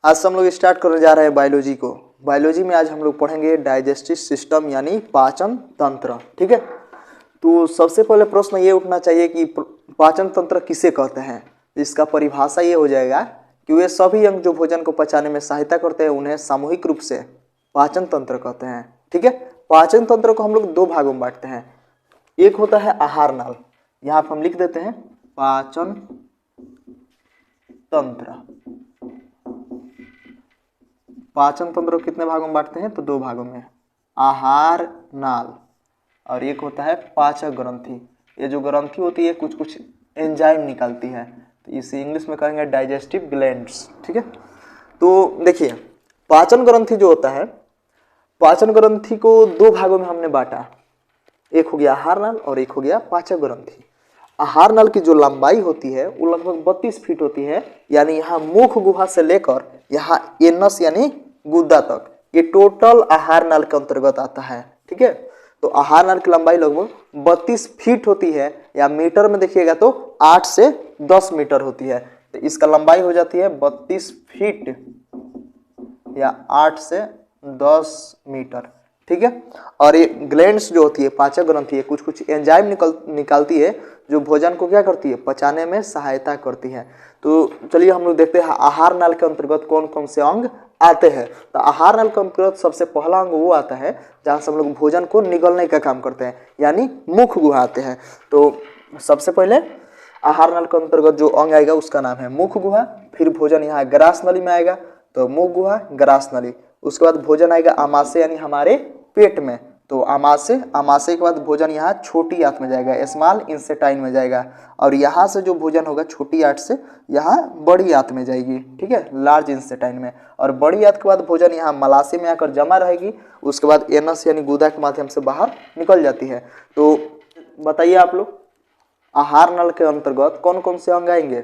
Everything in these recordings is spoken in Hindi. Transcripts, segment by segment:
आज से हम लोग स्टार्ट करने जा रहे हैं बायोलॉजी को। बायोलॉजी में आज हम लोग पढ़ेंगे डाइजेस्टिव सिस्टम यानी पाचन तंत्र। ठीक है, तो सबसे पहले प्रश्न ये उठना चाहिए कि पाचन तंत्र किसे कहते हैं। इसका परिभाषा ये हो जाएगा कि वे सभी अंग जो भोजन को पचाने में सहायता करते हैं उन्हें सामूहिक रूप से पाचन तंत्र कहते हैं। ठीक है, पाचन तंत्र को हम लोग दो भागों में बांटते हैं। एक होता है आहार नाल, यहाँ पर हम लिख देते हैं पाचन तंत्र। पाचन तंत्र को कितने भागों में बांटते हैं, तो दो भागों में, आहार नाल और एक होता है पाचक ग्रंथि। ये जो ग्रंथि होती है कुछ कुछ एंजाइम निकालती है, तो इसे इंग्लिश में कहेंगे डाइजेस्टिव ग्लैंड्स। ठीक है, तो देखिए पाचन ग्रंथि जो होता है, पाचन ग्रंथि को दो भागों में हमने बांटा, एक हो गया आहार नाल और एक हो गया पाचक ग्रंथि। आहार नाल की जो लंबाई होती है वो लगभग 32 फीट होती है, यानी यहाँ मुख गुहा से लेकर यहाँ एनस यानी गुद्दा तक, ये टोटल आहार नाल के अंतर्गत आता है। ठीक है, तो आहार नाल की लंबाई लगभग 32 फीट होती है, या मीटर में देखिएगा तो 8 से 10 मीटर होती है। तो इसका लंबाई हो जाती है 32 फीट या 8 से 10 मीटर। ठीक है, और ये ग्लैंड्स जो होती है, पाचक ग्रंथि है, कुछ कुछ एंजाइम निकालती है जो भोजन को क्या करती है, पचाने में सहायता करती है। तो चलिए हम लोग देखते हैं आहार नाल के अंतर्गत कौन कौन से अंग आते हैं। तो आहार नाल के अंतर्गत सबसे पहला अंग वो आता है जहाँ से हम लोग भोजन को निगलने का काम करते हैं, यानी मुख गुहा आते हैं। तो सबसे पहले आहार नाल के अंतर्गत जो अंग आएगा उसका नाम है मुख गुहा। फिर भोजन यहाँ ग्रास नली में आएगा, तो मुख गुहा ग्रास नली। उसके बाद भोजन आएगा आमाशय यानी हमारे पेट में, तो आमाशय, आमाशय के बाद भोजन यहाँ छोटी आंत में जाएगा, स्मॉल इंसेटाइन में जाएगा, और यहाँ से जो भोजन होगा छोटी आंत से यहाँ बड़ी आंत में जाएगी। ठीक है, लार्ज इंसेटाइन में, और बड़ी आंत के बाद भोजन यहाँ मलाशय में आकर जमा रहेगी। उसके बाद एनस यानी गुदा के माध्यम से बाहर निकल जाती है। तो बताइए आप लोग आहार नल के अंतर्गत कौन कौन से अंग आएंगे,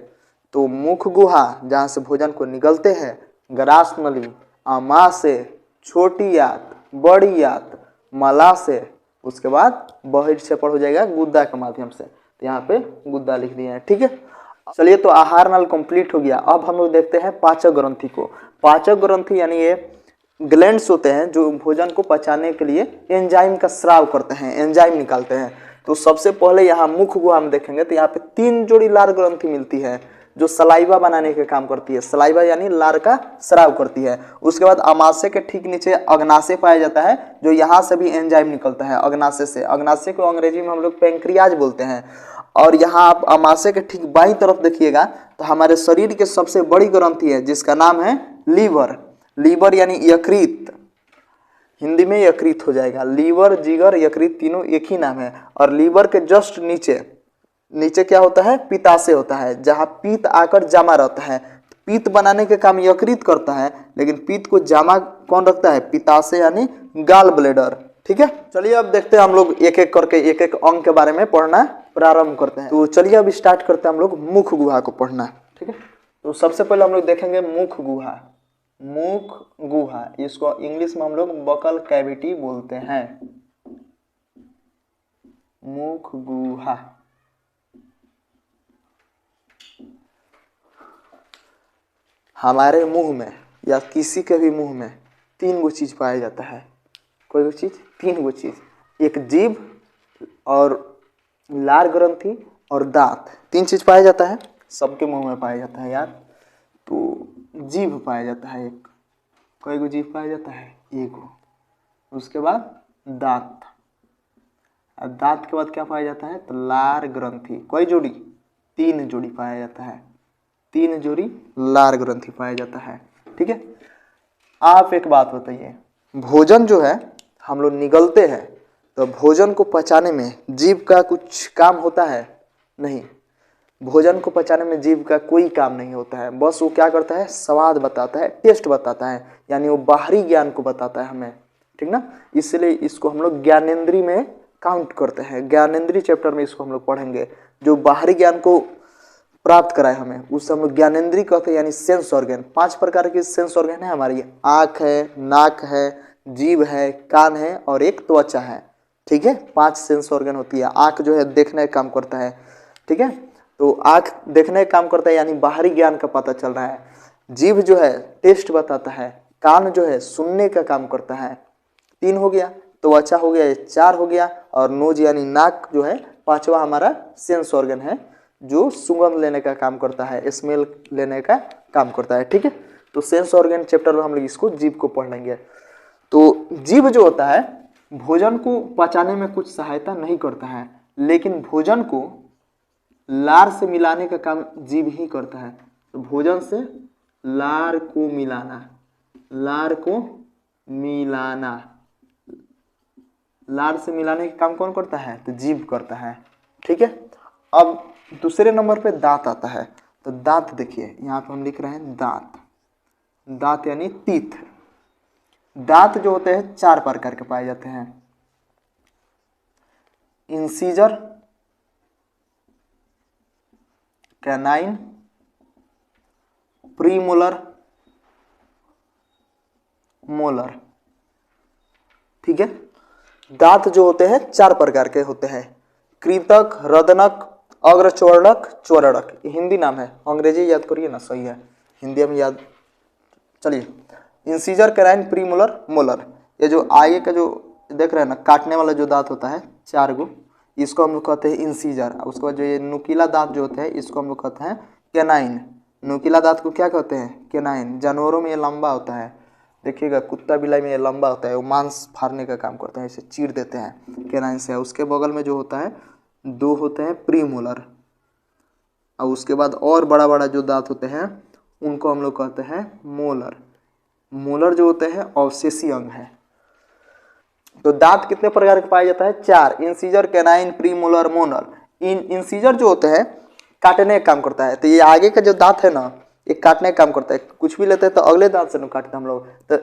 तो मुख गुहा जहाँ से भोजन को निगलते हैं, ग्रास नली, आमाशय, छोटी आंत, बड़ी आंत, मलाशय, उसके बाद बहिर्क्षेपण हो जाएगा गुद्दा के माध्यम से। तो यहाँ पे गुद्दा लिख दिए हैं। ठीक है, चलिए तो आहार नल कंप्लीट हो गया। अब हम लोग देखते हैं पाचक ग्रंथि को। पाचक ग्रंथि यानी ये ग्लैंड्स होते हैं जो भोजन को पचाने के लिए एंजाइम का स्राव करते हैं, एंजाइम निकालते हैं। तो सबसे पहले यहाँ मुख गुहा में देखेंगे तो यहाँ पे 3 जोड़ी लार ग्रंथि मिलती है जो सलाइवा बनाने के काम करती है, सलाइवा यानी लार का स्राव करती है। उसके बाद आमाशय के ठीक नीचे अग्नाशय पाया जाता है, जो यहाँ से भी एंजाइम निकलता है अग्नाशय से। अग्नाशय को अंग्रेजी में हम लोग पैंक्रियाज बोलते हैं। और यहाँ आप आमाशय के ठीक बाईं तरफ देखिएगा तो हमारे शरीर के सबसे बड़ी ग्रंथि है जिसका नाम है लीवर। लीवर यानी यकृत, हिंदी में यकृत हो जाएगा। लीवर, जिगर, यकृत तीनों एक ही नाम है। और लीवर के जस्ट नीचे नीचे क्या होता है, पित्ताशय होता है, जहाँ पीत आकर जमा रहता है। पीत बनाने के काम यकृत करता है, लेकिन पीत को जमा कौन रखता है, पित्ताशय यानी गाल ब्लेडर। ठीक है, चलिए अब देखते हैं हम लोग एक एक करके एक एक अंग के बारे में पढ़ना प्रारंभ करते हैं। तो चलिए अब स्टार्ट करते हैं हम लोग मुख गुहा को पढ़ना। ठीक है, तो सबसे पहले हम लोग देखेंगे मुख गुहा। मुख गुहा, इसको इंग्लिश में हम लोग बकल कैविटी बोलते हैं। मुख गुहा, हमारे मुंह में या किसी के भी मुंह में 3 गो चीज पाया जाता है। कोई भी चीज, 3 गो चीज, एक जीभ और लार ग्रंथि और दांत, 3 चीज पाया जाता है। सबके मुंह में पाया जाता है यार। तो जीभ पाया जाता है एक, कई गो जीभ पाया जाता है, एगो। उसके बाद दांत, दांत के बाद क्या पाया जाता है, तो लार ग्रंथि। कई जोड़ी, 3 जोड़ी पाया जाता है, 3 जोड़ी लार ग्रंथि पाया जाता है। ठीक है, आप एक बात बताइए, भोजन जो है हम लोग निगलते हैं तो भोजन को पचाने में जीभ का कुछ काम होता है? नहीं, भोजन को पचाने में जीभ का कोई काम नहीं होता है। बस वो क्या करता है, स्वाद बताता है, टेस्ट बताता है, यानी वो बाहरी ज्ञान को बताता है हमें। ठीक ना, इसलिए इसको हम लोग ज्ञानेंद्री में काउंट करते हैं। ज्ञानेंद्री चैप्टर में इसको हम लोग पढ़ेंगे। जो बाहरी ज्ञान को प्राप्त कराए हमें उससे हम लोग ज्ञानेंद्री कहते हैं, यानी सेंस ऑर्गन। 5 प्रकार के सेंस ऑर्गन है हमारी, आँख है, नाक है, जीभ है, कान है और एक त्वचा है। ठीक है, 5 सेंस ऑर्गन होती है। आँख जो है देखने का काम करता है। ठीक है, तो आँख देखने का काम करता है, यानी बाहरी ज्ञान का पता चल रहा है। जीभ जो है टेस्ट बताता है, कान जो है सुनने का काम करता है, 3 हो गया, त्वचा हो गया, ये 4 हो गया, और नोज यानी नाक जो है 5वां हमारा सेंस ऑर्गन है जो सुगंध लेने का काम करता है, स्मेल लेने का काम करता है। ठीक है, तो सेंस ऑर्गन चैप्टर में हम लोग इसको जीभ को पढ़ लेंगे। तो जीभ जो होता है भोजन को पचाने में कुछ सहायता नहीं करता है, लेकिन भोजन को लार से मिलाने का काम जीभ ही करता है। तो भोजन से लार को मिलाना, लार को मिलाना, लार से मिलाने का काम कौन करता है? तो जीभ करता है। ठीक है, अब दूसरे नंबर पे दांत आता है। तो दांत देखिए यहाँ पे हम लिख रहे हैं दांत, दांत यानी टीथ। दांत जो होते हैं 4 प्रकार के पाए जाते हैं, इंसीजर, कैनाइन, प्रीमोलर, मोलर। ठीक है, दांत जो होते हैं 4 प्रकार के होते हैं, कृतक, रदनक, अग्रचोरणक, चोरणक। हिंदी नाम है, अंग्रेजी याद करिए ना, सही है, हिंदी में याद। चलिए, इंसीजर, कैनाइन, प्रीमोलर, मोलर। ये जो आगे का जो देख रहे हैं ना काटने वाला जो दांत होता है 4 गो, इसको हम लोग कहते हैं इंसीजर। उसके बाद जो ये नुकीला दांत जो होते हैं इसको हम लोग कहते हैं कैनाइन। नुकीला दांत को क्या कहते हैं? कैनाइन। जानवरों में ये लंबा होता है, देखिएगा कुत्ता बिलाई में ये लंबा होता है, वो मांस फाड़ने का काम करते हैं, इसे चीर देते हैं कैनाइन से। उसके बगल में जो होता है 2 होते हैं प्रीमोलर, और उसके बाद और बड़ा बड़ा जो दांत होते हैं उनको हम लोग कहते हैं मोलर। मोलर जो होते हैं अवशेषी अंग है। तो दांत कितने प्रकार के पाया जाता है? 4, incisor, canine, premolar, molar. Incisor जो होते हैं काटने का काम करता है। तो ये आगे का जो दांत है ना ये काटने का काम करता है, कुछ भी लेते हैं तो अगले दांत से नहीं काटते हम लोग, तो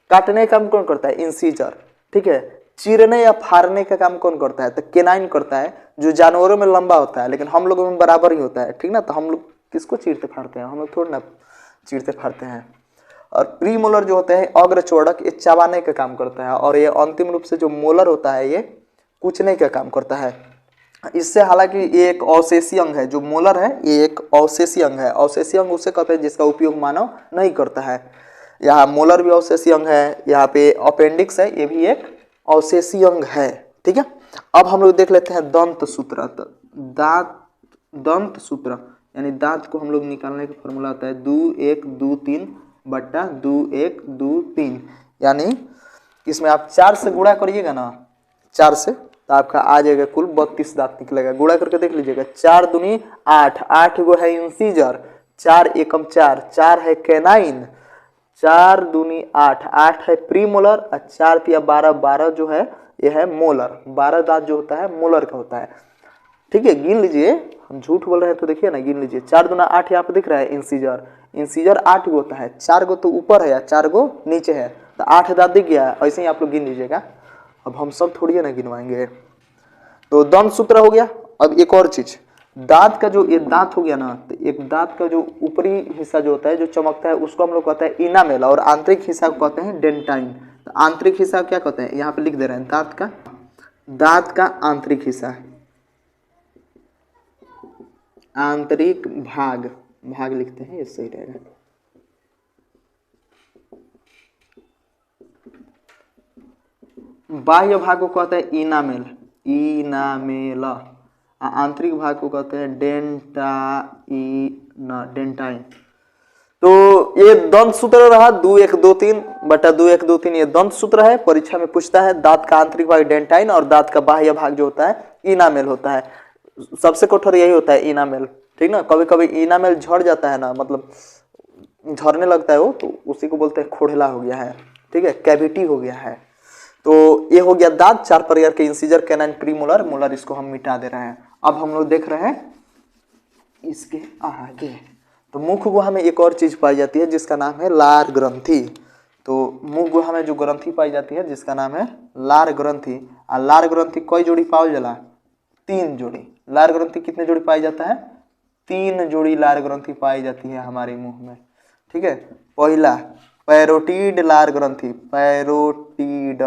काटने का काम कौन करता है? इंसीजर। ठीक है, चीरने या फाड़ने का काम कौन करता है? तो कैनाइन करता है, जो जानवरों में लंबा होता है लेकिन हम लोगों में बराबर ही होता है। ठीक ना, तो हम लोग किसको चीरते फाड़ते हैं? हम लोग थोड़ा ना चीरते फाड़ते हैं। और प्रीमोलर जो होते हैं अग्रचोड़क, ये चबाने का काम करता है, और ये अंतिम रूप से जो मोलर होता है ये कूचने का काम करता है। इससे हालांकि ये एक अवशेषी अंग है, जो मोलर है ये एक अवशेषी अंग है। अवशेषी अंग उसे कहते हैं जिसका उपयोग मानव नहीं करता है। यहाँ मोलर भी अवशेषी अंग है, यहाँ पे अपेंडिक्स है, ये भी एक अवशेषी अंग है। ठीक है, अब हम लोग देख लेते हैं दंत सूत्र। दंत सूत्र यानी दांत को हम लोग निकालने का फॉर्मूला होता है 2 1 2 3 बट्टा 2 1 2 3, यानी इसमें आप 4 से गुणा करिएगा ना, 4 से, तो आपका आ जाएगा कुल 32 दांत निकलेगा। गुणा करके देख लीजिएगा, 4 दूनी 8, 8 गो है इंसीजर, 4 एकम 4, 4 है कैनाइन, 4 दूनी 8, 8 है प्रीमोलर, और 4 तिया 12, 12 जो है ये है मोलर। 12 दांत जो होता है मोलर का होता है। ठीक है, गिन लीजिए, हम झूठ बोल रहे हैं तो देखिए ना, गिन लीजिए, 4 दूना 8 यहाँ पे दिख रहा है इंसीजर। इंसीजर 8 गो होता है, 4 गो तो ऊपर है या 4 गो नीचे है, तो 8 दांत दिख गया। ऐसे ही आप लोग गिन लीजिएगा, अब हम सब थोड़ी ना गिनवाएंगे। तो दंत सूत्र हो गया। अब एक और चीज, दांत का जो ये दांत हो गया ना, तो एक दांत का जो ऊपरी हिस्सा जो होता है जो चमकता है उसको हम लोग कहते हैं इनामेल, और आंतरिक हिस्सा को कहते हैं डेंटाइन। तो आंतरिक हिस्सा क्या कहते हैं? यहाँ पे लिख दे रहे हैं, दांत का आंतरिक हिस्सा, आंतरिक भाग, भाग लिखते हैं, ये सही रहेगा। बाह्य भाग को कहते हैं इनामेल, इनामेल। आंतरिक भाग को कहते हैं डेंटाइन। तो ये दंत सूत्र रहा 2 1 2 3 बटा 2 1 2 3, ये दंत सूत्र है। परीक्षा में पूछता है दांत का आंतरिक भाग डेंटाइन और दांत का बाह्य भाग जो होता है इनामेल होता है। सबसे कठोर यही होता है इनामेल। ठीक ना, कभी कभी इनामेल झड़ जाता है ना, मतलब झड़ने लगता है वो, तो उसी को बोलते हैं खोखला हो गया है। ठीक है, कैविटी हो गया है। तो ये हो गया दांत 4 प्रकार के, इंसीजर, कैनाइन, प्रीमोलर, मोलर, इसको हम मिटा दे रहे हैं। अब हम लोग देख रहे हैं इसके आगे, तो मुख गुहा में एक और चीज पाई जाती है जिसका नाम है लार ग्रंथि। तो मुख गुहा में जो ग्रंथि पाई जाती है जिसका नाम है लार ग्रंथि। और लार ग्रंथि कई जोड़ी पाओ जाला? 3 जोड़ी। लार ग्रंथि कितने जोड़ी पाई जाता है? 3 जोड़ी लार ग्रंथि पाई जाती है हमारे मुंह में। ठीक है, पहला पैरोटिड लार ग्रंथि, पैरोटिड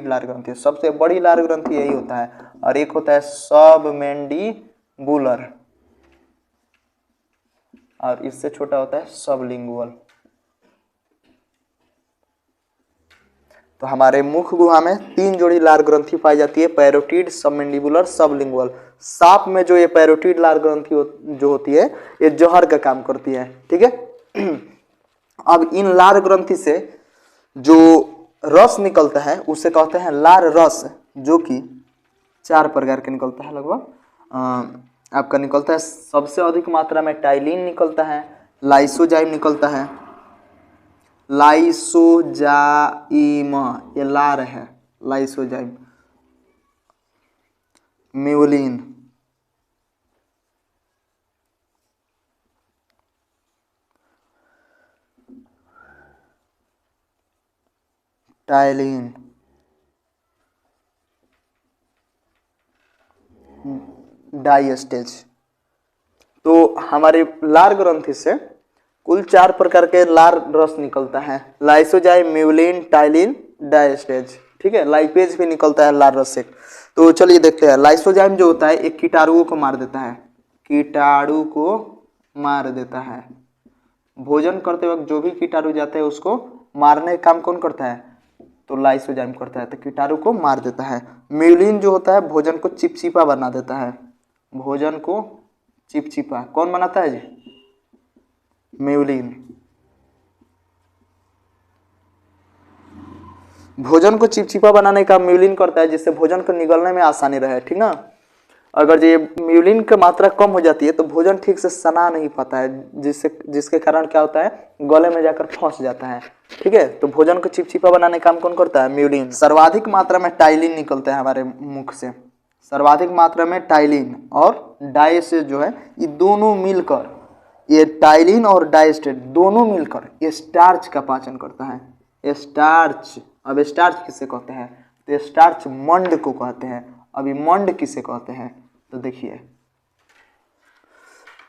लार ग्रंथि सबसे बड़ी लार ग्रंथि यही होता है। और एक होता है सबमेंडिबुलर, और इससे छोटा होता है सबलिंगुअल। तो हमारे मुख गुहा में 3 जोड़ी लार ग्रंथि पाई जाती है, पैरोटिड, सबमैंडिबुलर, सबलिंगुअल। सांप में जो ये पैरोटिड लार ग्रंथि जो होती है ये जहर का काम करती है, ठीक है। अब इन लार ग्रंथि से जो रस निकलता है उसे कहते हैं लार रस, जो कि 4 प्रकार के निकलता है लगभग। आपका निकलता है सबसे अधिक मात्रा में टाइलिन निकलता है, लाइसोजाइम निकलता है, लाइसोजाइम ये लार है, लाइसोजाइम, म्यूलिन, टाइलिन, डाइस्टेज। तो हमारे लार ग्रंथि से कुल 4 प्रकार के लार रस निकलता है, लाइसोजाइम, म्यूलिन, टाइलिन, डाइस्टेज, ठीक है। लाइपेज भी निकलता है लार रस से। तो चलिए देखते हैं। लाइसोजाइम जो होता है एक कीटाणुओं को मार देता है, कीटाणु को मार देता है। भोजन करते वक्त जो भी कीटाणु जाते हैं उसको मारने का काम कौन करता है? तो लाइसोजाइम करता है, तो कीटाणु को मार देता है। म्यूलिन जो होता है भोजन को चिपचिपा बना देता है, भोजन को चिपचिपा कौन बनाता है जी? म्यूलिन। भोजन को चिपचिपा बनाने का म्यूलिन करता है, जिससे भोजन को निगलने में आसानी रहे, ठीक ना। अगर ये म्यूलिन की मात्रा कम हो जाती है तो भोजन ठीक से सना नहीं पाता है, जिसके कारण क्या होता है, गले में जाकर फंस जाता है, ठीक है। तो भोजन को चिपचिपा बनाने का काम कौन करता है? म्यूलिन। सर्वाधिक मात्रा में टाइलिन निकलता है हमारे मुख से, सर्वाधिक मात्रा में टाइलिन और डाइस्टेज जो है, ये दोनों मिलकर, ये टाइलिन और डाइस्टेज दोनों मिलकर ये स्टार्च का पाचन करता है। स्टार्च, अब स्टार्च किसे कहते हैं? तो स्टार्च मंड को कहते हैं। अभी मंड किसे कहते हैं? तो देखिए,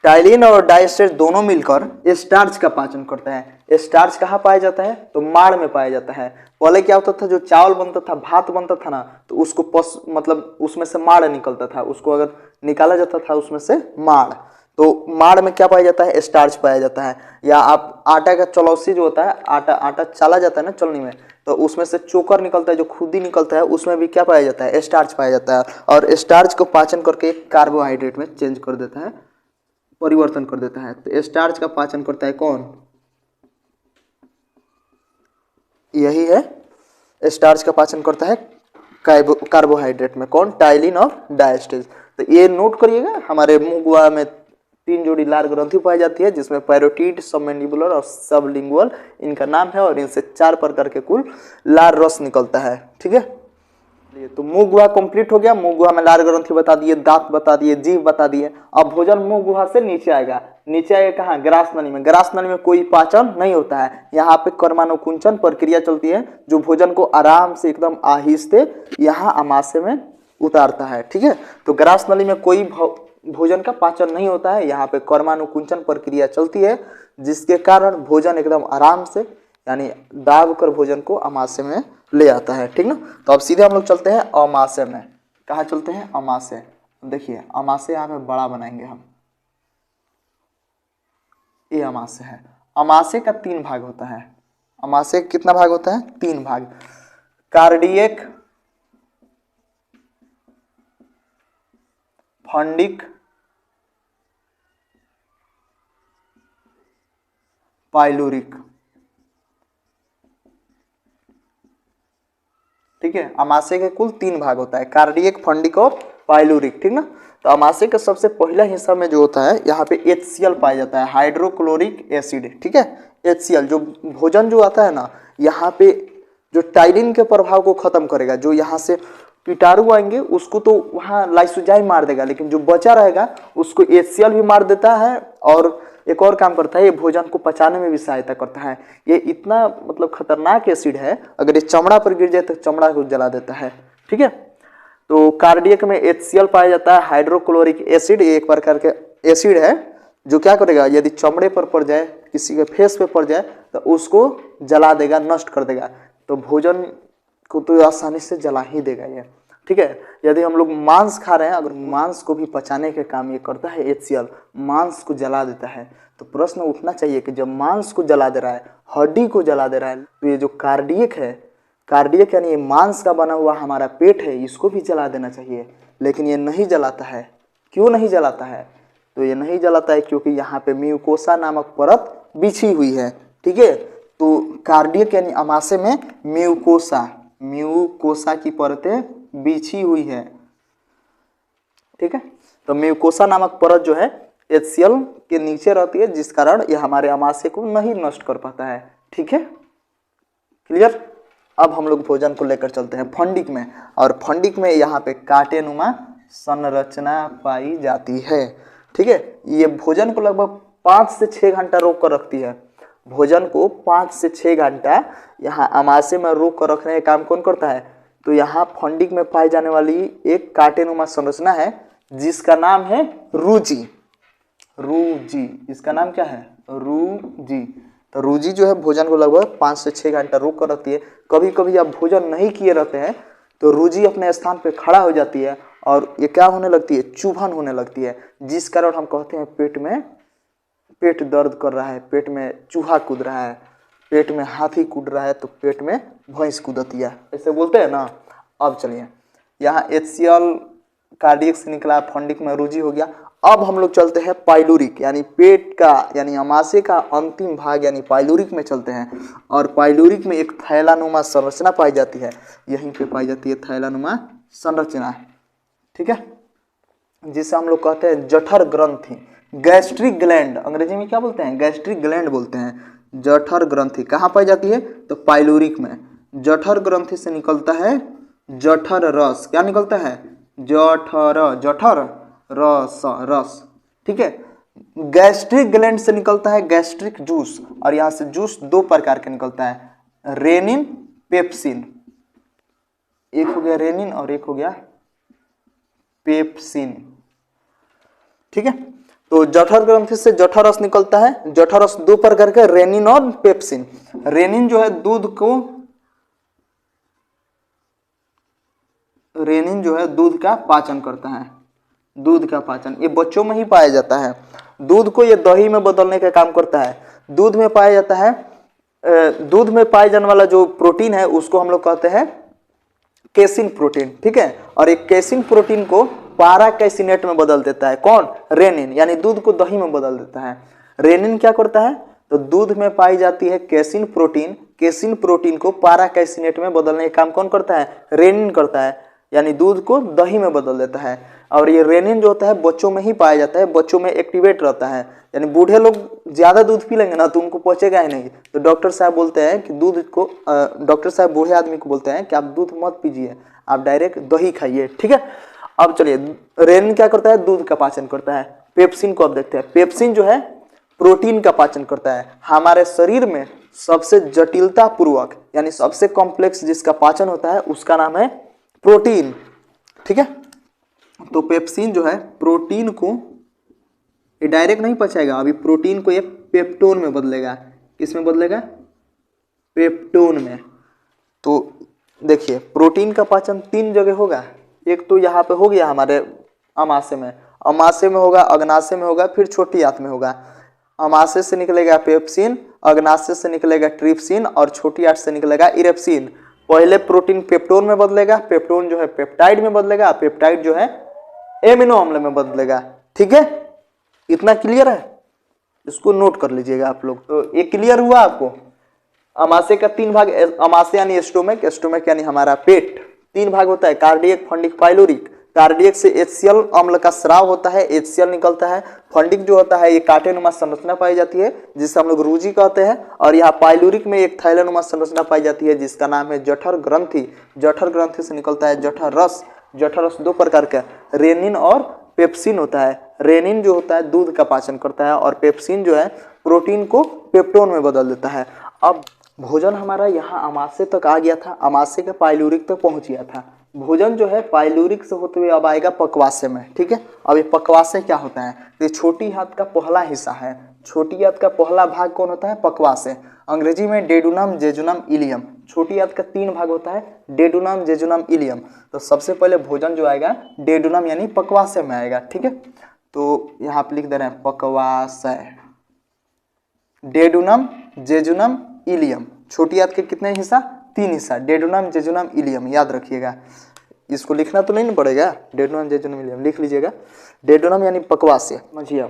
टाइलिन और डाइस्टेज दोनों मिलकर स्टार्च का पाचन करता है। स्टार्च कहाँ पाया जाता है? तो माड़ में पाया जाता है। पहले क्या होता था, जो चावल बनता था, भात बनता था ना, तो उसको मतलब उसमें से माड़ निकलता था, उसको अगर निकाला जाता था उसमें से माड़, तो माड़ में क्या पाया जाता है? स्टार्च पाया जाता है। या आप आटा का चलौसी जो होता है, आटा चाला जाता है ना चलनी में, तो उसमें से चोकर निकलता है, जो खुदी निकलता है, उसमें भी क्या पाया जाता है? स्टार्च पाया जाता है। और स्टार्च को पाचन करके कार्बोहाइड्रेट में चेंज कर देता है, परिवर्तन कर देता है। तो स्टार्च का पाचन करता है कौन? यही है, स्टार्च का पाचन करता है कार्बोहाइड्रेट में, कौन? टाइलिन और डाइस्टेज। तो ये नोट करिएगा, हमारे मुंह गुहा में 3 जोड़ी लार ग्रंथि पाई जाती है, जिसमें पैरोटिड, सबमैंडिबुलर और सबलिंगुअल इनका नाम है, और इनसे 4 प्रकार के कुल लार रस निकलता है, ठीक है। तो मुंह गुहा कंप्लीट हो गया। मुंह गुहा में लार ग्रंथि बता दिए, दांत बता दिए, जीभ बता दिए। अब भोजन मुंह गुहा से नीचे आएगा। नीचे आएगा कहाँ? ग्रास नली में। ग्रास नली में कोई पाचन नहीं होता है, यहाँ पे कर्मानुकुंचन प्रक्रिया चलती है, जो भोजन को आराम से एकदम आहिस्ते यहाँ आमाशय में उतारता है, ठीक है। तो ग्रास नली में कोई भोजन का पाचन नहीं होता है, यहाँ पे कर्मानुकुंचन प्रक्रिया चलती है, जिसके कारण भोजन एकदम आराम से यानी दाब कर भोजन को आमाशय में ले आता है, ठीक ना। तो अब सीधे हम लोग चलते हैं अमाशय में। कहाँ चलते हैं? अमाशय। देखिए अमाशय यहाँ पे बड़ा बनाएंगे हम, ये अमाशय है। अमाशय का 3 भाग होता है। अमाशय कितना भाग होता है? 3 भाग। कार्डियक, फंडिक, पाइलोरिक, ठीक है। अमाशय के कुल 3 भाग होता है, कार्डियक, फंडिक और पाइलोरिक, ठीक ना। तो अमाशय का सबसे पहला हिस्सा में जो होता है, यहाँ पे HCl पाया जाता है, हाइड्रोक्लोरिक एसिड, ठीक है। HCl जो भोजन जो आता है ना, यहाँ पे जो टाइलिन के प्रभाव को खत्म करेगा, जो यहाँ से कीटाणु आएंगे उसको तो वहाँ लाइसोजाइम मार देगा, लेकिन जो बचा रहेगा उसको HCl भी मार देता है, और एक और काम करता है, ये भोजन को पचाने में भी सहायता करता है। ये इतना मतलब खतरनाक एसिड है, अगर ये चमड़ा पर गिर जाए तो चमड़ा को जला देता है, ठीक है। तो कार्डियक में HCl पाया जाता है, हाइड्रोक्लोरिक एसिड, एक प्रकार के एसिड है जो क्या करेगा, यदि चमड़े पर पड़ जाए, किसी के फेस पे पड़ जाए तो उसको जला देगा, नष्ट कर देगा। तो भोजन को तो आसानी से जला ही देगा ये। ठीक है। यदि हम लोग मांस खा रहे हैं, अगर मांस को भी पचाने के काम ये करता है HCl, मांस को जला देता है, तो प्रश्न उठना चाहिए कि जब मांस को जला दे रहा है, हड्डी को जला दे रहा है, तो ये जो कार्डियक है, कार्डियक यानी ये मांस का बना हुआ हमारा पेट है, इसको भी जला देना चाहिए, लेकिन ये नहीं जलाता है। क्यों नहीं जलाता है? तो ये नहीं जलाता है क्योंकि यहाँ पे म्यूकोसा नामक परत बिछी हुई है, ठीक है। तो कार्डियक यानी अमाशय में म्यूकोसा की परतें बिछी हुई है, ठीक है। तो म्यूकोसा नामक परत जो है HCl के नीचे रहती है, जिस कारण ये हमारे अमाशय को नहीं नष्ट कर पाता है, ठीक है, क्लियर। अब हम लोग भोजन को लेकर चलते हैं फंडिक में, और फंडिक में यहाँ पे कांटेनुमा संरचना पाई जाती है, ठीक है। ये भोजन को लगभग 5 से 6 घंटा रोक कर रखती है। भोजन को 5 से 6 घंटा यहाँ अमाशय में रोक कर रखने का काम कौन करता है? तो यहाँ फंडिक में पाई जाने वाली एक कांटेनुमा संरचना है जिसका नाम है रूजी। इसका नाम क्या है? रूजी। तो रूजी जो है भोजन को लगभग 5 से 6 घंटा रोक कर रखती है। कभी कभी आप भोजन नहीं किए रहते हैं तो रूजी अपने स्थान पे खड़ा हो जाती है और ये क्या होने लगती है? चुभन होने लगती है, जिस कारण हम कहते हैं पेट दर्द कर रहा है, पेट में चूहा कूद रहा है, पेट में हाथी कूद रहा है, तो पेट में भैंस कूदती है, ऐसे बोलते हैं ना। अब चलिए, यहाँ HCl कार्डियक से निकला, फंडिक में रूजी हो गया। अब हम लोग चलते हैं पाइलूरिक, यानी पेट का यानी अमाशय का अंतिम भाग यानी पाइलूरिक में चलते हैं। और पाइलूरिक में एक थैलानुमा संरचना पाई जाती है, यहीं पे पाई जाती है थैलानुमा संरचना, ठीक है, जिसे हम लोग कहते हैं जठर ग्रंथि, गैस्ट्रिक ग्लैंड, अंग्रेजी में क्या बोलते हैं? गैस्ट्रिक ग्लैंड बोलते हैं। जठर ग्रंथि कहाँ पाई जाती है? तो पाइलूरिक में। जठर ग्रंथि से निकलता है जठर रस। क्या निकलता है? जठर रस, ठीक है। गैस्ट्रिक ग्लैंड से निकलता है गैस्ट्रिक जूस, और यहाँ से जूस 2 प्रकार के निकलता है, रेनिन, पेप्सिन। एक हो गया रेनिन और एक हो गया पेप्सिन, ठीक है। तो जठर ग्रंथि से जठर रस निकलता है। जठर रस 2 प्रकार के, रेनिन और पेप्सिन। रेनिन जो है दूध का पाचन करता है, दूध का पाचन। ये बच्चों में ही पाया जाता है। दूध को ये दही में बदलने का काम करता है। दूध में पाया जाता है, दूध में पाए जाने वाला जो प्रोटीन है उसको हम लोग कहते हैं केसिन प्रोटीन, ठीक है। और एक केसिन प्रोटीन को पारा कैसिनेट में बदल देता है, कौन? रेनिन, यानी दूध को दही में बदल देता है। रेनिन क्या करता है? तो दूध में पाई जाती है केसिन प्रोटीन को पारा कैसिनेट में बदलने का काम कौन करता है? रेनिन करता है, यानी दूध को दही में बदल देता है। और ये रेनिन जो होता है बच्चों में ही पाया जाता है, बच्चों में एक्टिवेट रहता है, यानी बूढ़े लोग ज्यादा दूध पी लेंगे ना तो उनको पचेगा ही नहीं। तो डॉक्टर साहब बोलते हैं कि डॉक्टर साहब बूढ़े आदमी को बोलते हैं कि आप दूध मत पीजिए, आप डायरेक्ट दही खाइए, ठीक है। अब चलिए, रेनिन क्या करता है? दूध का पाचन करता है। पेप्सिन को अब देखते हैं। पेप्सिन जो है प्रोटीन का पाचन करता है। हमारे शरीर में सबसे जटिलता पूर्वक यानी सबसे कॉम्प्लेक्स जिसका पाचन होता है उसका नाम है प्रोटीन, ठीक है। तो पेप्सिन जो है प्रोटीन को ये डायरेक्ट नहीं पचाएगा, अभी प्रोटीन को ये पेप्टोन में बदलेगा। किस में बदलेगा? पेप्टोन में। तो देखिए, प्रोटीन का पाचन 3 जगह होगा। एक तो यहाँ पे हो गया हमारे अमाशय में होगा, अग्नाशय में होगा, फिर छोटी आंत में होगा। अमाशय से निकलेगा पेप्सिन, अग्नाशय से निकलेगा ट्रिप्सिन और छोटी आंत से निकलेगा इरेप्सिन। पहले प्रोटीन पेप्टोन में बदलेगा, पेप्टोन जो है पेप्टाइड में बदलेगा, पेप्टाइड जो है एमिनो अम्ल में बदलेगा, ठीक है। इतना क्लियर है? इसको नोट कर लीजिएगा आप लोग। तो ये क्लियर हुआ आपको? अमाशय का 3 भाग, अमाशय यानी स्टोमक यानी हमारा पेट, 3 भाग होता है, कार्डियक, फंडिक, पाइलोरिक। कार्डियक से HCl अम्ल का स्राव होता है, HCl निकलता है। फंडिक जो होता है ये कांटेनुमा संरचना पाई जाती है जिसे हम लोग रूजी कहते हैं। और यहाँ पाइलोरिक में एक थैलानुमा संरचना पाई जाती है जिसका नाम है जठर ग्रंथि। जठर ग्रंथि से निकलता है जठर रस। जठर रस 2 प्रकार का, रेनिन और पेप्सिन होता है। रेनिन जो होता है दूध का पाचन करता है और पेप्सिन जो है प्रोटीन को पेप्टोन में बदल देता है। अब भोजन हमारा यहाँ अमाशय तक आ गया था, अमाशय के पाइलोरिक तक पहुँच गया था, भोजन जो है पाइलूरिक से होते हुए अब आएगा पक्वाशय में। ठीक है, अब ये पक्वाशय क्या होता है? तो ये छोटी हाथ का पहला हिस्सा है। छोटी हाथ का पहला भाग कौन होता है? पक्वाशय। अंग्रेजी में डेडुनम, जेजुनम, इलियम। छोटी हाथ का 3 भाग होता है, डेडुनम, जेजुनम, इलियम। तो सबसे पहले भोजन जो आएगा डेडुनम यानी पक्वाशय में आएगा। ठीक है, तो यहाँ पे लिख दे रहे हैं पक्वाशय, डेडुनम, जेजुनम, इलियम। छोटी हाथ के कितने हिस्सा? 3 हिस्सा, डेडुनम, जेजुनम, इलियम। याद रखिएगा, इसको लिखना तो नहीं पड़ेगा, डेडुनम, जेजुनम, इलियम लिख लीजिएगा। डेडुनम यानी पक्वाशय। समझिए,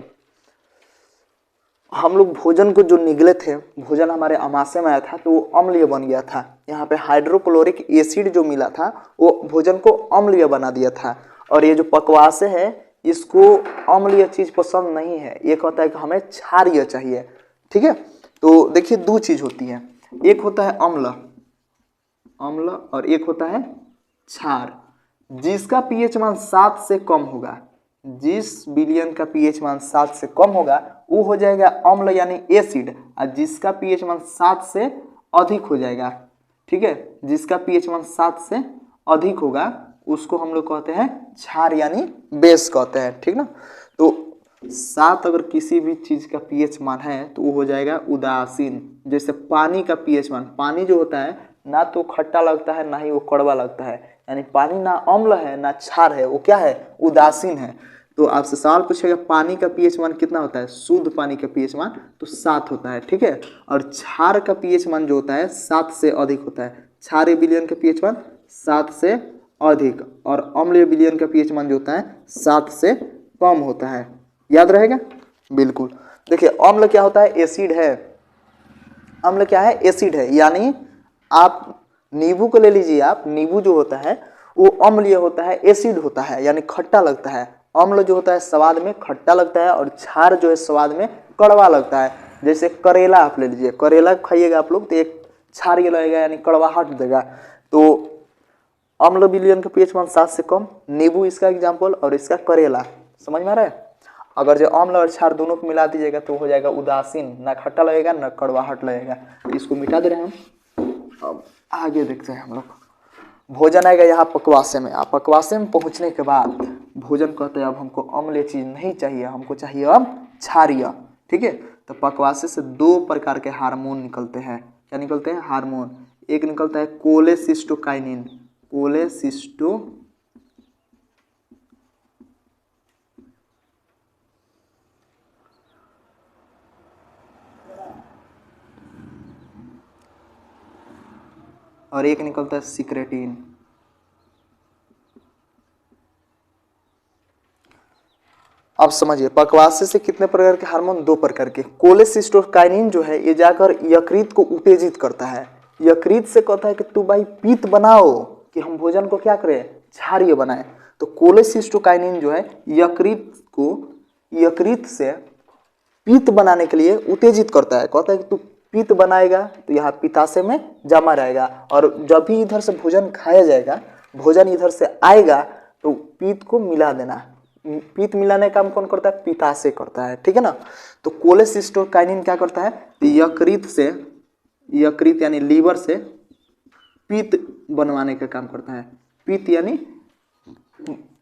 हम लोग भोजन को जो निगले थे, भोजन हमारे आमाशय में आया था तो वो अम्लीय बन गया था। यहाँ पे हाइड्रोक्लोरिक एसिड जो मिला था वो भोजन को अम्लीय बना दिया था। और ये जो पक्वाशय है इसको अम्लीय चीज पसंद नहीं है, ये कहता है कि हमें क्षारीय चाहिए। ठीक है, तो देखिए 2 चीज होती है, एक होता है अम्ल, अम्ल, और एक होता है क्षार। जिसका पीएच मान 7 से कम होगा, जिस विलयन का पीएच मान 7 से कम होगा वो हो जाएगा अम्ल यानी एसिड, और जिसका पीएच मान 7 से अधिक हो जाएगा, ठीक है, जिसका पीएच मान 7 से अधिक होगा उसको हम लोग कहते हैं क्षार यानी बेस कहते हैं। ठीक ना, तो 7 अगर किसी भी चीज का पीएच मान है तो वो हो जाएगा उदासीन। जैसे पानी का पीएच मान, पानी जो होता है ना तो खट्टा लगता है ना ही वो कड़वा लगता है, यानी पानी ना अम्ल है ना क्षार है, वो क्या है? उदासीन है। तो आपसे सवाल पूछेगा पानी का पीएच मान कितना होता है? शुद्ध पानी का पीएच मान तो 7 होता है। ठीक है, और क्षार का पीएच मान जो होता है 7 से अधिक होता है। क्षारीय विलयन का पीएच मान 7 से अधिक, और अम्लीय विलयन का पीएच मान जो होता है 7 से कम होता है। याद रहेगा? बिल्कुल। देखिए अम्ल क्या होता है? एसिड है। अम्ल क्या है? एसिड है। यानी आप नींबू को ले लीजिए, आप नींबू जो होता है वो अम्लीय होता है, एसिड होता है, यानी खट्टा लगता है। अम्ल जो होता है स्वाद में खट्टा लगता है और क्षार जो है स्वाद में कड़वा लगता है। जैसे करेला आप ले लीजिए, करेला खाइएगा आप लोग तो एक क्षारीय लगेगा यानी कड़वाहट देगा। तो अम्ल विलयन का पीएच मान 7 से कम, नींबू इसका एग्जाम्पल, और इसका करेला। समझ में आ रहा है? अगर जो अम्ल और क्षार दोनों को मिला दीजिएगा तो हो जाएगा उदासीन, ना खट्टा लगेगा ना कड़वाहट लगेगा। इसको मिटा दे रहे हैं हम। अब आगे देखते हैं हम लोग। भोजन आएगा यहाँ पक्वाशय में। आप पक्वाशय में पहुंचने के बाद भोजन कहते हैं अब हमको अम्लीय चीज नहीं चाहिए, हमको चाहिए अब क्षारीय। ठीक है, तो पक्वाशय से 2 प्रकार के हार्मोन निकलते हैं। क्या निकलते हैं? हार्मोन। एक निकलता है कोलेसिस्टोकाइनिन, कोलेसिस्टो, और एक निकलता है सिक्रेटिन। अब समझिए पक्वाशय से कितने प्रकार के हार्मोन? 2 प्रकार के। कोलेसिस्टोकाइनिन जो है ये जाकर यकृत को उत्तेजित करता है। यकृत से कहता है कि तू भाई पित्त बनाओ कि हम भोजन को क्या करें? क्षारीय बनाए। तो कोलेसिस्टोकाइनिन जो है यकृत को, यकृत से पित्त बनाने के लिए उत्तेजित करता है। कहता है कि तू पित्त बनाएगा तो यहाँ पित्ताशय में जमा रहेगा, और जब भी इधर से भोजन खाया जाएगा, भोजन इधर से आएगा तो पित्त को मिला देना। पित्त मिलाने का काम कौन करता है? पित्ताशय करता है। ठीक है ना, तो कोलेसिस्टोकाइनिन क्या करता है? यकृत से, यकृत यानी लीवर से पित्त बनवाने का काम करता है। पित्त यानी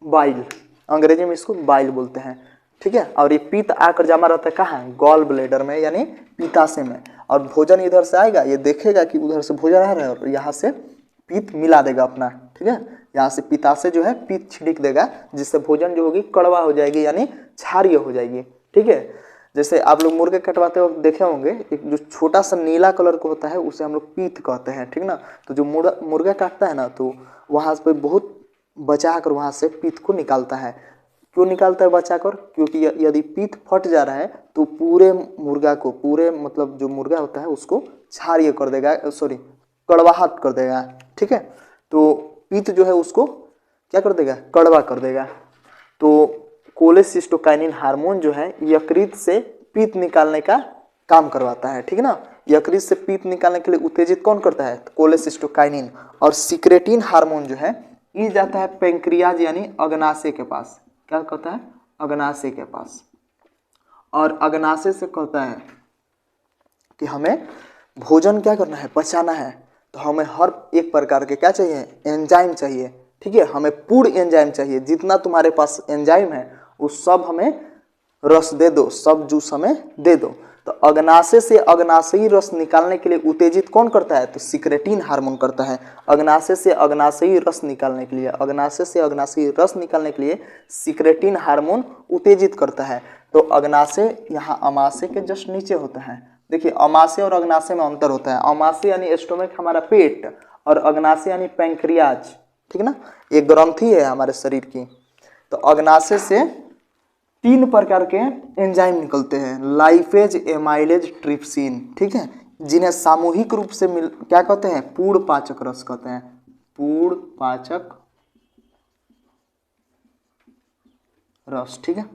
बाइल, अंग्रेजी में इसको बाइल बोलते हैं। ठीक है, और ये पित्त आकर जमा रहता है कहाँ? गॉल ब्लेडर में यानी पित्ताशय में। और भोजन इधर से आएगा, ये देखेगा कि उधर से भोजन आ रहा है और यहाँ से पित्त मिला देगा अपना। ठीक है, यहाँ से पित्ताशय जो है पित्त छिड़क देगा, जिससे भोजन जो होगी कड़वा हो जाएगी यानी क्षारीय हो जाएगी। ठीक है, जैसे आप लोग मुर्गे कटवाते वक्त देखे होंगे, एक जो छोटा सा नीला कलर का होता है उसे हम लोग पित्त कहते हैं। ठीक ना, तो जो मुर्गा काटता है ना तो वहाँ पे बहुत बचा कर वहाँ से पित्त को निकालता है। क्यों निकालता है बचा कर? क्योंकि यदि पित्त फट जा रहा है तो पूरे मुर्गा को, पूरे मतलब जो मुर्गा होता है उसको क्षारीय कर देगा, सॉरी कड़वाहट कर देगा। ठीक है, तो पित्त जो है उसको क्या कर देगा? कड़वा कर देगा। तो कोलेसिस्टोकाइनिन हार्मोन जो है यकृत से पित्त निकालने का काम करवाता है। ठीक है ना, यकृत से पित्त निकालने के लिए उत्तेजित कौन करता है? कोलेसिस्टोकाइनिन। और सिक्रेटिन हार्मोन जो है ये जाता है पेंक्रियाज यानी अग्नाशय के पास। क्या कहता है? अग्नाशय के पास। और अग्नाशय से कहता है कि हमें भोजन क्या करना है? पचाना है। तो हमें हर एक प्रकार के क्या चाहिए? एंजाइम चाहिए। ठीक है, हमें पूर्ण एंजाइम चाहिए, जितना तुम्हारे पास एंजाइम है वो सब हमें रस दे दो, सब जूस हमें दे दो। तो अग्नाशय से अग्नाशयी रस निकालने के लिए उत्तेजित कौन करता है? तो सिक्रेटिन हार्मोन करता है। अग्नाशय से अग्नाशयी रस निकालने के लिए, अग्नाशय से अग्नाशयी रस निकालने के लिए सिक्रेटिन हार्मोन उत्तेजित करता है। तो अग्नाशय यहाँ अमाशय के जस्ट नीचे होता है। देखिए अमाशय और अग्नाशय में अंतर होता है। अमाशय यानी स्टोमक हमारा पेट, और अग्नाशय यानी पैंक्रियाज, ठीक है ना, एक ग्रंथि है हमारे शरीर की। तो अग्नाशय से 3 प्रकार के एंजाइम निकलते हैं, लाइपेज, एमाइलेज, ट्रिप्सिन, ठीक है, जिन्हें सामूहिक रूप से क्या कहते हैं? पूर्ण पाचक रस कहते हैं, पूर्ण पाचक रस, ठीक है,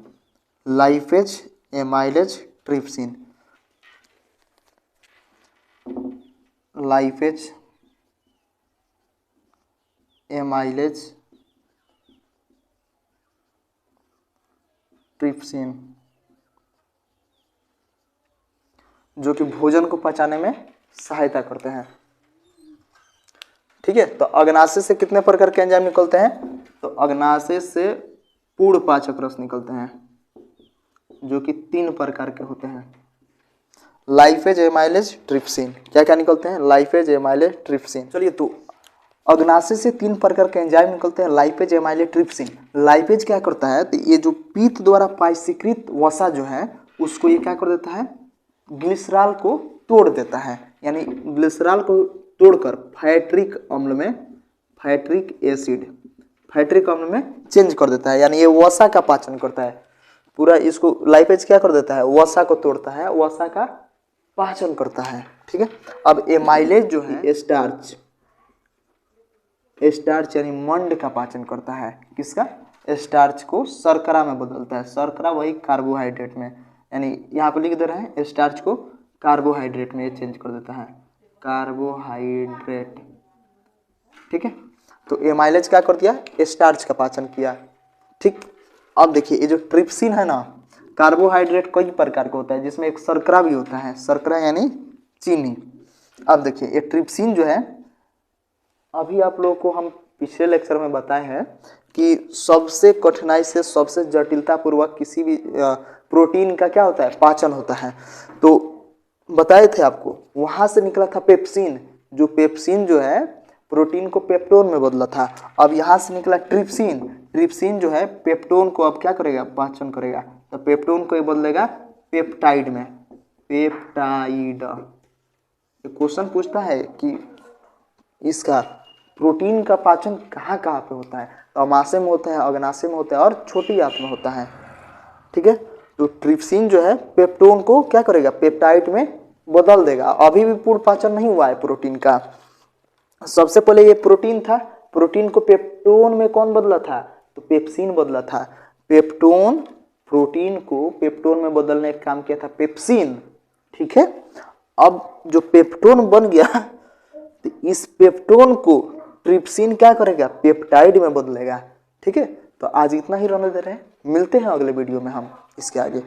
lipase, amylase, trypsin, lipase, amylase, trypsin, जो कि भोजन को पचाने में सहायता करते हैं, ठीक है। तो अग्नाशय से कितने प्रकार के एंजाइम निकलते हैं? तो अग्नाशय से पूर्ण पाचक रस निकलते हैं, जो कि 3 प्रकार के होते हैं, लाइपेज, एमाइलेज, ट्रिप्सिन। क्या क्या निकलते हैं? Lipase, amylase, trypsin. चलिए, तो अग्नाशय से 3 प्रकार के एंजाइम निकलते हैं, लाइपेज, एमाइलेज, ट्रिप्सिन। लाइपेज क्या करता है? तो ये जो पीत द्वारा पायसीकृत वसा जो है उसको ये क्या कर देता है? ग्लिसरॉल को तोड़ देता है, यानी ग्लिसरॉल को तोड़कर फैट्रिक अम्ल में, फैट्रिक एसिड, फैट्रिक अम्ल में चेंज कर देता है, यानी ये वसा का पाचन करता है पूरा। इसको लाइपेज क्या कर देता है? वसा को तोड़ता है, वसा का पाचन करता है, ठीक है। अब एमाइलेज जो है स्टार्च, स्टार्च यानी मंड का पाचन करता है। किसका? स्टार्च को शर्करा में बदलता है, शर्करा वही कार्बोहाइड्रेट में, यानी यहाँ पे लिख दे रहे हैं स्टार्च को कार्बोहाइड्रेट में ये चेंज कर देता है, कार्बोहाइड्रेट, ठीक है। तो एमाइलेज क्या कर दिया? स्टार्च का पाचन किया, ठीक। अब देखिए ये जो ट्रिप्सिन है ना, कार्बोहाइड्रेट कई प्रकार का होता है, जिसमें एक शर्करा भी होता है, शर्करा यानी चीनी। अब देखिए ये ट्रिप्सिन जो है, अभी आप लोगों को हम पिछले लेक्चर में बताए हैं कि सबसे कठिनाई से, सबसे जटिलता पूर्वक किसी भी प्रोटीन का क्या होता है? पाचन होता है। तो बताए थे आपको, वहां से निकला था पेप्सिन, जो पेप्सिन जो है प्रोटीन को पेप्टोन में बदला था। अब यहाँ से निकला ट्रिप्सिन, ट्रिप्सिन जो है पेप्टोन को अब क्या करेगा? पाचन करेगा। तो पेप्टोन को ये बदलेगा पेप्टाइड में, पेप्टाइड। क्वेश्चन पूछता है कि इसका प्रोटीन का पाचन कहाँ कहाँ पे होता है? तो अमाशय में होता है, अग्नाशय में होता है और छोटी आंत में होता है, ठीक है। तो ट्रिप्सिन जो है पेप्टोन को क्या करेगा? पेप्टाइड में बदल देगा। अभी भी पूर्ण पाचन नहीं हुआ है प्रोटीन का। सबसे पहले ये प्रोटीन था, प्रोटीन को पेप्टोन में कौन बदला था? तो पेप्सिन बदला था। पेप्टोन, प्रोटीन को पेप्टोन में बदलने का काम किया था पेप्सिन, ठीक है। अब जो पेप्टोन बन गया, तो इस पेप्टोन को ट्रिप्सिन क्या करेगा? पेप्टाइड में बदलेगा, ठीक है। तो आज इतना ही रहने दे रहे हैं, मिलते हैं अगले वीडियो में हम इसके आगे।